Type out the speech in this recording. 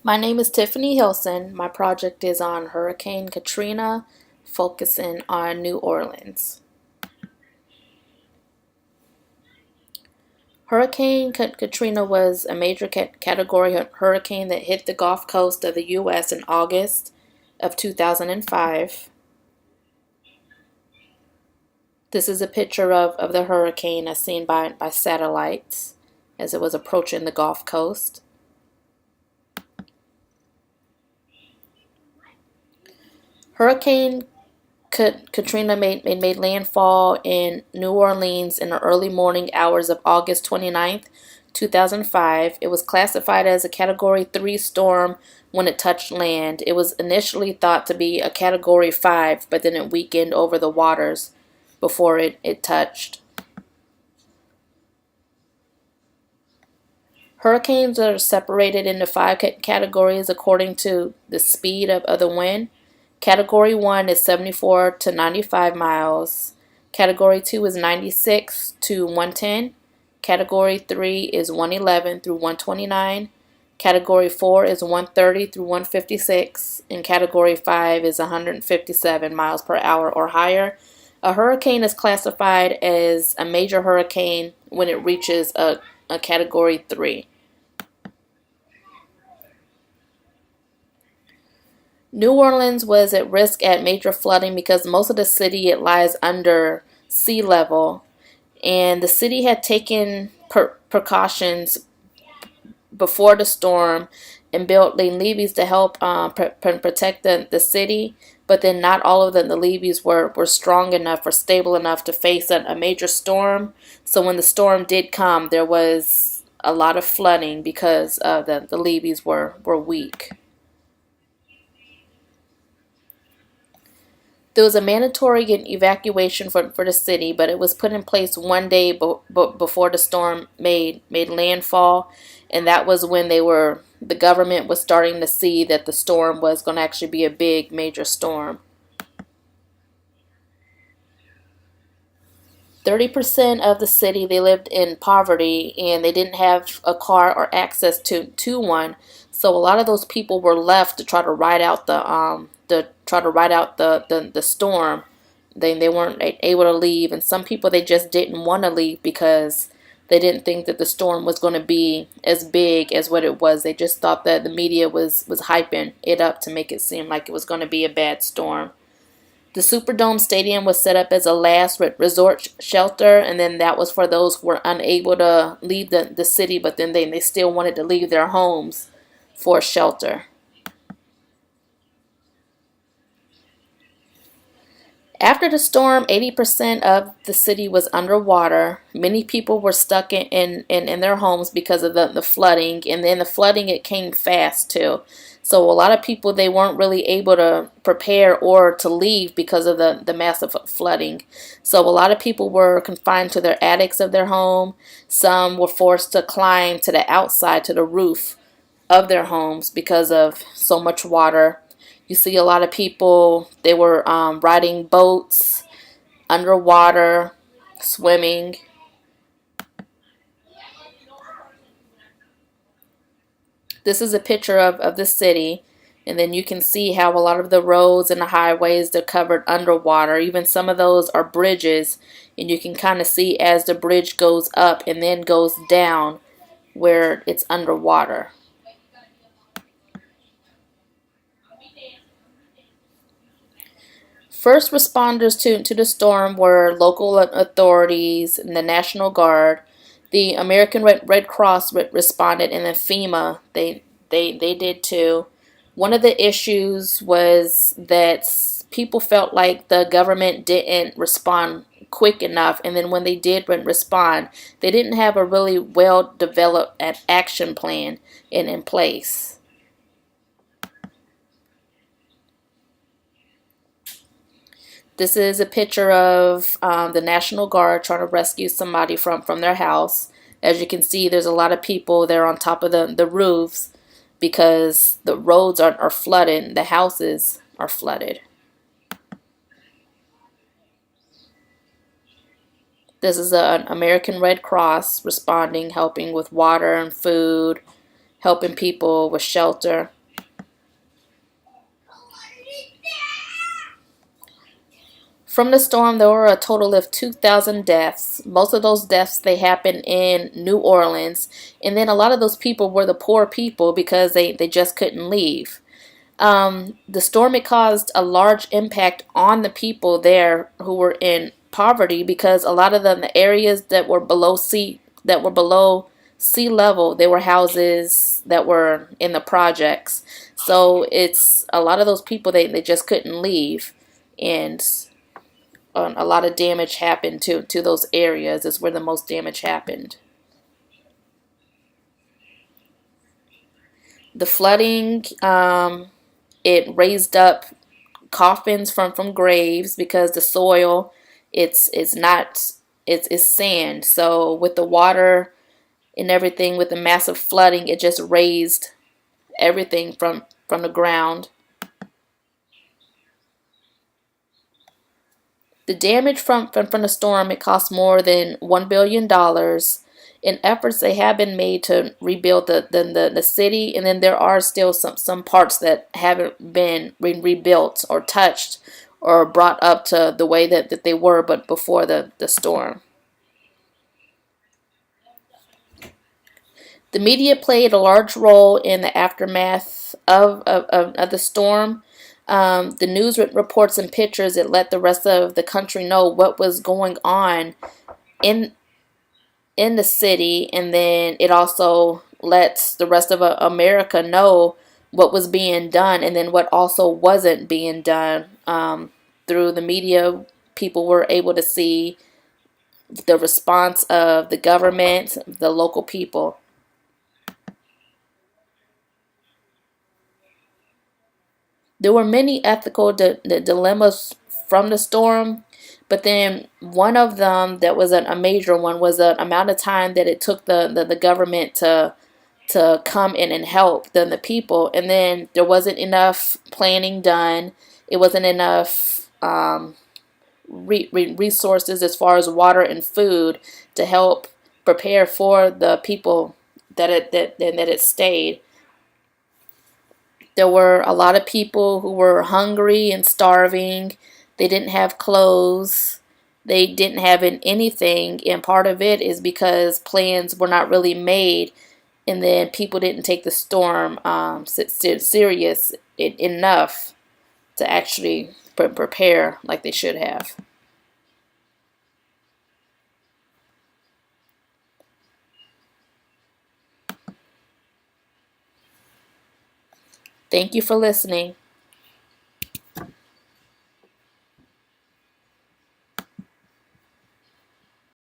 My name is Tiffany Hilson. My project is on Hurricane Katrina, focusing on New Orleans. Hurricane Katrina was a major category hurricane that hit the Gulf Coast of the U.S. in August of 2005. This is a picture of the hurricane as seen by satellites as it was approaching the Gulf Coast. Hurricane Katrina made landfall in New Orleans in the early morning hours of August 29th, 2005. It was classified as a Category 3 storm when it touched land. It was initially thought to be a Category 5, but then it weakened over the waters before it touched. Hurricanes are separated into five categories according to the speed of the wind. Category 1 is 74 to 95 miles. Category 2 is 96 to 110. Category 3 is 111 through 129. Category 4 is 130 through 156. And Category 5 is 157 miles per hour or higher. A hurricane is classified as a major hurricane when it reaches a Category 3. New Orleans was at risk at major flooding because most of the city it lies under sea level, and the city had taken precautions before the storm and built levees to help protect the city. But then not all of the levees were strong enough or stable enough to face a major storm. So when the storm did come, there was a lot of flooding because the levees were weak. There was a mandatory evacuation for the city, but it was put in place one day before the storm made landfall, and that was when the government was starting to see that the storm was going to actually be a big major storm. 30% of the city, they lived in poverty and they didn't have a car or access to one. So a lot of those people were left to try to ride out the storm. They weren't able to leave, and some people they just didn't want to leave because they didn't think that the storm was going to be as big as what it was. They just thought that the media was hyping it up to make it seem like it was going to be a bad storm. The Superdome Stadium was set up as a last resort shelter, and then that was for those who were unable to leave the city, but then they still wanted to leave their homes for shelter. After the storm, 80% of the city was underwater. Many people were stuck in their homes because of the flooding, and then the flooding, it came fast too. So a lot of people, they weren't really able to prepare or to leave because of the massive flooding. So a lot of people were confined to their attics of their home. Some were forced to climb to the outside, to the roof of their homes because of so much water. You see a lot of people, they were riding boats, underwater, swimming. This is a picture of the city, and then you can see how a lot of the roads and the highways, they're covered underwater. Even some of those are bridges, and you can kind of see as the bridge goes up and then goes down where it's underwater. First responders to the storm were local authorities and the National Guard. The American Red Cross responded, and then FEMA, they did too. One of the issues was that people felt like the government didn't respond quick enough, and then when they did respond, they didn't have a really well developed action plan in place. This is a picture of the National Guard trying to rescue somebody from their house. As you can see, there's a lot of people there on top of the roofs because the roads are flooded. The houses are flooded. This is an American Red Cross responding, helping with water and food, helping people with shelter. From the storm, there were a total of 2,000 deaths. Most of those deaths, they happened in New Orleans. And then a lot of those people were the poor people because they just couldn't leave. The storm, it caused a large impact on the people there who were in poverty, because a lot of them, the areas that were below sea level, they were houses that were in the projects. So it's a lot of those people, they just couldn't leave, and a lot of damage happened to those areas. Is where the most damage happened. The flooding, it raised up coffins from graves, because the soil, it's not, it's sand. So with the water and everything, with the massive flooding, it just raised everything from the ground. The damage from the storm, it cost more than $1 billion. In efforts, they have been made to rebuild the city, and then there are still some parts that haven't been rebuilt or touched or brought up to the way that they were but before the storm. The media played a large role in the aftermath of the storm. The news reports and pictures, it let the rest of the country know what was going on in in the city, and then it also lets the rest of America know what was being done, and then what also wasn't being done. Through the media, people were able to see the response of the government, the local people. There were many ethical dilemmas from the storm, but then one of them that was a major one was the amount of time that it took the government to come in and help the people. And then there wasn't enough planning done. It wasn't enough resources as far as water and food to help prepare for the people that it stayed. There were a lot of people who were hungry and starving. They didn't have clothes. They didn't have anything. And part of it is because plans were not really made. And then people didn't take the storm serious enough to actually prepare like they should have. Thank you for listening.